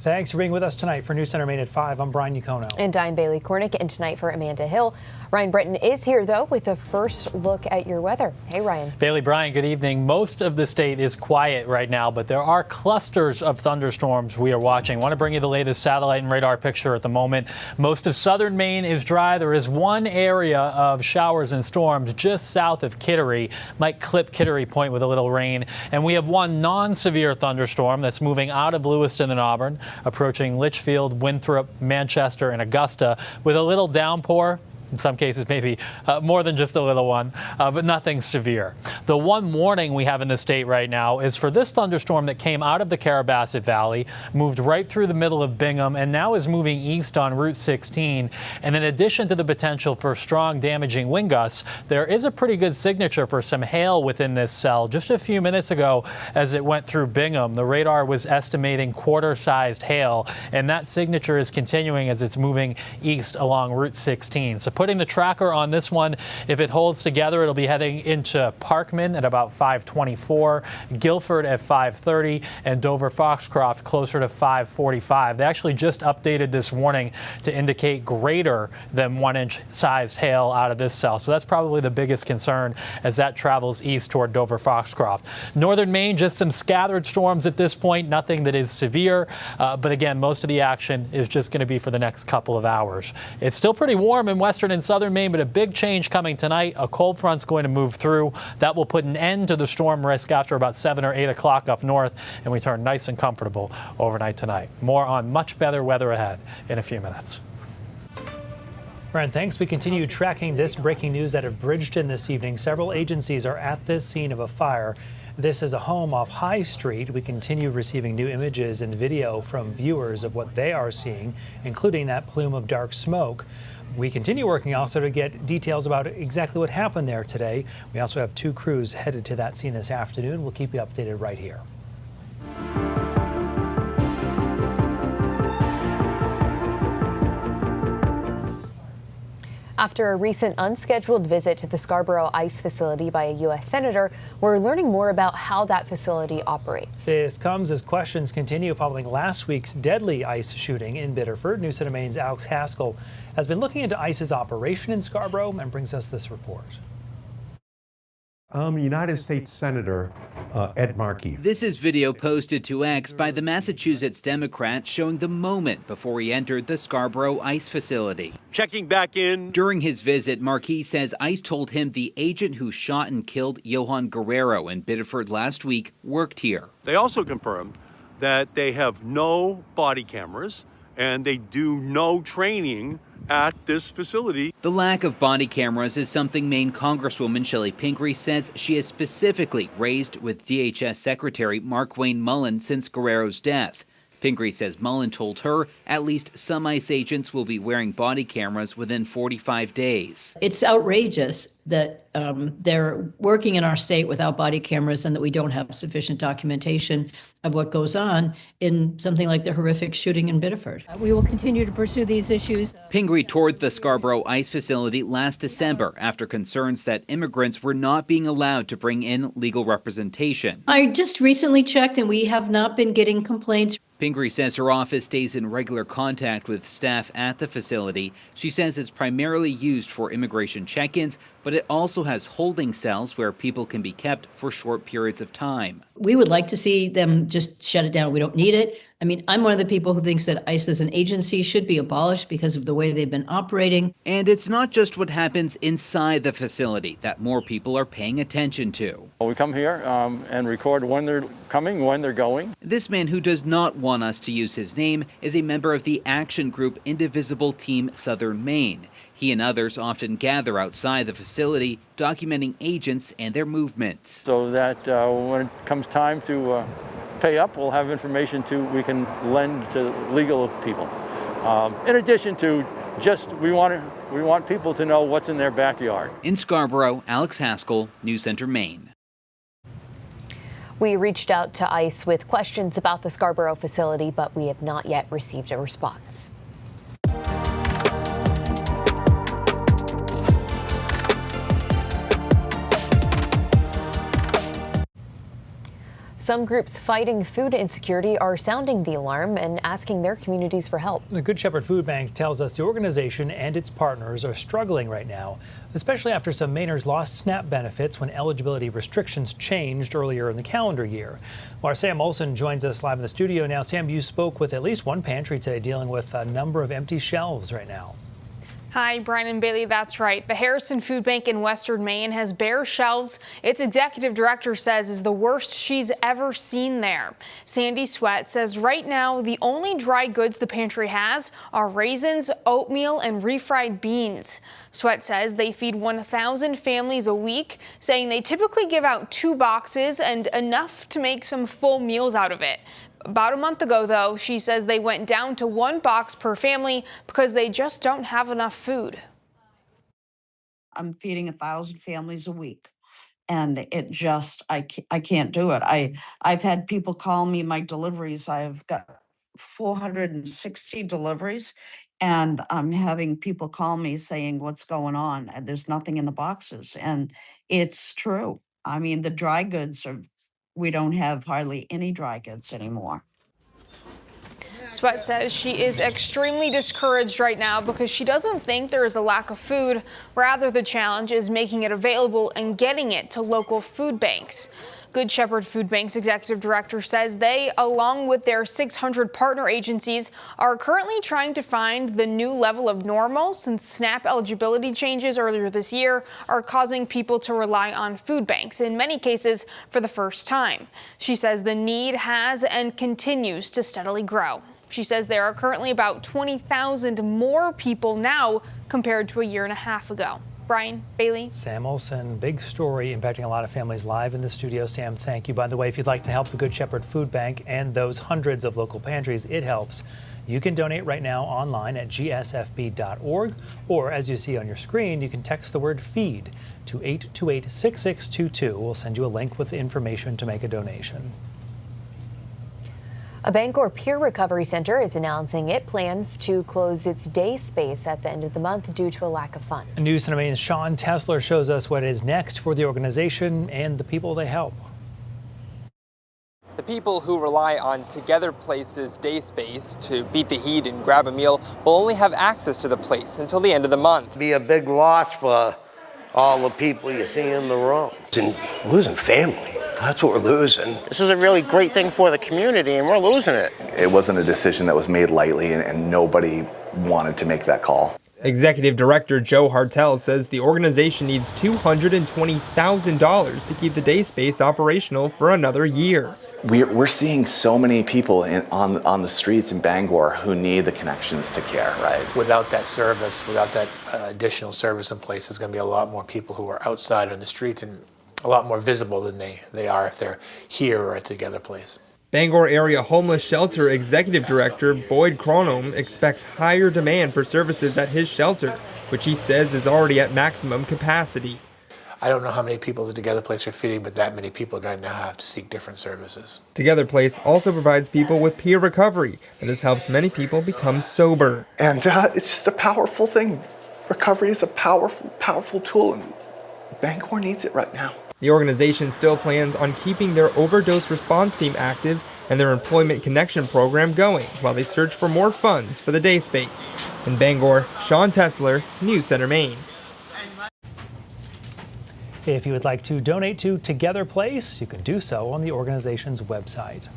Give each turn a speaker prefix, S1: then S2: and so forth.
S1: Thanks for being with us tonight for News Center Maine at 5. I'm Brian Yukono.
S2: And I'm Bailey Cornick, and tonight for Amanda Hill. Ryan Britton is here, though, with a first look at your weather. Hey, Ryan.
S3: Bailey, Brian, good evening. Most of the state is quiet right now, but there are clusters of thunderstorms we are watching. I want to bring you the latest satellite and radar picture at the moment. Most of southern Maine is dry. There is one area of showers and storms just south of Kittery. Might clip Kittery Point with a little rain. And we have one non-severe thunderstorm that's moving out of Lewiston and Auburn, approaching Litchfield, Winthrop, Manchester, and Augusta with a little downpour. In some cases, maybe more than just a little one, but nothing severe. The one warning we have in the state right now is for this thunderstorm that came out of the Carrabassett Valley, moved right through the middle of Bingham, and now is moving east on Route 16. And in addition to the potential for strong, damaging wind gusts, there is a pretty good signature for some hail within this cell. Just a few minutes ago, as it went through Bingham, the radar was estimating quarter-sized hail, and that signature is continuing as it's moving east along Route 16. So putting the tracker on this one, if it holds together, it'll be heading into Parkman at about 5:24, Guilford at 5:30, and Dover-Foxcroft closer to 5:45. They actually just updated this warning to indicate greater than 1-inch sized hail out of this cell. So that's probably the biggest concern as that travels east toward Dover-Foxcroft. Northern Maine, just some scattered storms at this point, nothing that is severe. But again, most of the action is just going to be for the next couple of hours. It's still pretty warm in western and southern Maine, but a big change coming tonight. A cold front's going to move through. That will put an end to the storm risk after about 7 or 8 o'clock up north, and we turn nice and comfortable overnight tonight. More on much better weather ahead in a few minutes.
S1: Brian, thanks. We continue tracking this breaking news out of Bridgeton this evening. Several agencies are at this scene of a fire. This is a home off High Street. We continue receiving new images and video from viewers of what they are seeing, including that plume of dark smoke. We continue working also to get details about exactly what happened there today. We also have 2 crews headed to that scene this afternoon. We'll keep you updated right here.
S2: After a recent unscheduled visit to the Scarborough Ice Facility by a U.S. Senator, we're learning more about how that facility operates.
S1: This comes as questions continue following last week's deadly ice shooting in Biddeford. News Center Maine's Alex Haskell has been looking into ICE's operation in Scarborough and brings us this report.
S4: United States Senator Ed Markey.
S5: This is video posted to X by the Massachusetts Democrat showing the moment before he entered the Scarborough Ice Facility.
S6: Checking back in.
S5: During his visit, Markey says ICE told him the agent who shot and killed Johan Guerrero in Biddeford last week worked here.
S6: They also confirmed that they have no body cameras and they do no training at this facility.
S5: The lack of body cameras is something Maine Congresswoman Shelley Pingree says she has specifically raised with DHS Secretary Markwayne Mullen since Guerrero's death. Pingree says Mullen told her at least some ICE agents will be wearing body cameras within 45 days.
S7: It's outrageous that they're working in our state without body cameras and that we don't have sufficient documentation of what goes on in something like the horrific shooting in Biddeford.
S8: We will continue to pursue these issues.
S5: Pingree toured the Scarborough Ice Facility last December after concerns that immigrants were not being allowed to bring in legal representation.
S7: I just recently checked and we have not been getting complaints.
S5: Pingree says her office stays in regular contact with staff at the facility. She says it's primarily used for immigration check-ins, but it also has holding cells where people can be kept for short periods of time.
S7: We would like to see them just shut it down. We don't need it. I mean, I'm one of the people who thinks that ICE as an agency should be abolished because of the way they've been operating.
S5: And it's not just what happens inside the facility that more people are paying attention to.
S9: We come here and record when they're coming, when they're going.
S5: This man, who does not want us to use his name, is a member of the action group Indivisible Team Southern Maine. He and others often gather outside the facility, documenting agents and their movements.
S9: So that when it comes time to pay up, we'll have information we can lend to legal people. In addition to just, we want people to know what's in their backyard.
S5: In Scarborough, Alex Haskell, News Center, Maine.
S2: We reached out to ICE with questions about the Scarborough facility, but we have not yet received a response. Some groups fighting food insecurity are sounding the alarm and asking their communities for help.
S1: The Good Shepherd Food Bank tells us the organization and its partners are struggling right now, especially after some Mainers lost SNAP benefits when eligibility restrictions changed earlier in the calendar year. Well, our Sam Olson joins us live in the studio now. Sam, you spoke with at least one pantry today dealing with a number of empty shelves right now.
S10: Hi, Brian and Bailey, that's right. The Harrison Food Bank in Western Maine has bare shelves. Its executive director says is the worst she's ever seen there. Sandy Sweat says right now the only dry goods the pantry has are raisins, oatmeal, and refried beans. Sweat says they feed 1,000 families a week, saying they typically give out 2 boxes and enough to make some full meals out of it. About a month ago, though, she says they went down to 1 box per family because they just don't have enough food.
S11: I'm feeding 1,000 families a week, and it just, I can't do it. I've had people call me my deliveries. I've got 460 deliveries, and I'm having people call me saying, what's going on? And there's nothing in the boxes, and it's true. I mean, the dry goods we don't have hardly any dry goods anymore.
S10: Sweat says she is extremely discouraged right now because she doesn't think there is a lack of food. Rather, the challenge is making it available and getting it to local food banks. Good Shepherd Food Bank's executive director says they, along with their 600 partner agencies, are currently trying to find the new level of normal since SNAP eligibility changes earlier this year are causing people to rely on food banks, in many cases for the first time. She says the need has and continues to steadily grow. She says there are currently about 20,000 more people now compared to a year and a half ago. Brian, Bailey.
S1: Sam Olson, big story impacting a lot of families live in the studio. Sam, thank you. By the way, if you'd like to help the Good Shepherd Food Bank and those hundreds of local pantries it helps, you can donate right now online at gsfb.org, or as you see on your screen, you can text the word FEED to 828-6622. We'll send you a link with information to make a donation.
S2: A Bangor peer recovery center is announcing it plans to close its day space at the end of the month due to a lack of funds.
S1: News CENTER Maine's Sean Tesler shows us what is next for the organization and the people they help.
S12: The people who rely on Together Place's day space to beat the heat and grab a meal will only have access to the place until the end of the month.
S13: It'd be a big loss for all the people you see in the room.
S14: And losing family. That's what we're losing.
S13: This is a really great thing for the community, and we're losing it.
S15: It wasn't a decision that was made lightly, and nobody wanted to make that call.
S16: Executive Director Joe Hartel says the organization needs $220,000 to keep the day space operational for another year.
S15: We're seeing so many people on the streets in Bangor who need the connections to care, right?
S17: Without that service, without that additional service in place, there's going to be a lot more people who are outside on the streets and a lot more visible than they are if they're here or at Together Place.
S16: Bangor Area Homeless Shelter Executive Director Boyd Cronholm expects higher demand for services at his shelter, which he says is already at maximum capacity.
S17: I don't know how many people the Together Place are feeding, but that many people are going to now have to seek different services.
S16: Together Place also provides people with peer recovery that has helped many people become sober.
S15: And it's just a powerful thing. Recovery is a powerful tool, and Bangor needs it right now.
S16: The organization still plans on keeping their overdose response team active and their employment connection program going while they search for more funds for the day space. In Bangor, Sean Tesler, News CENTER Maine.
S1: If you would like to donate to Together Place, you can do so on the organization's website.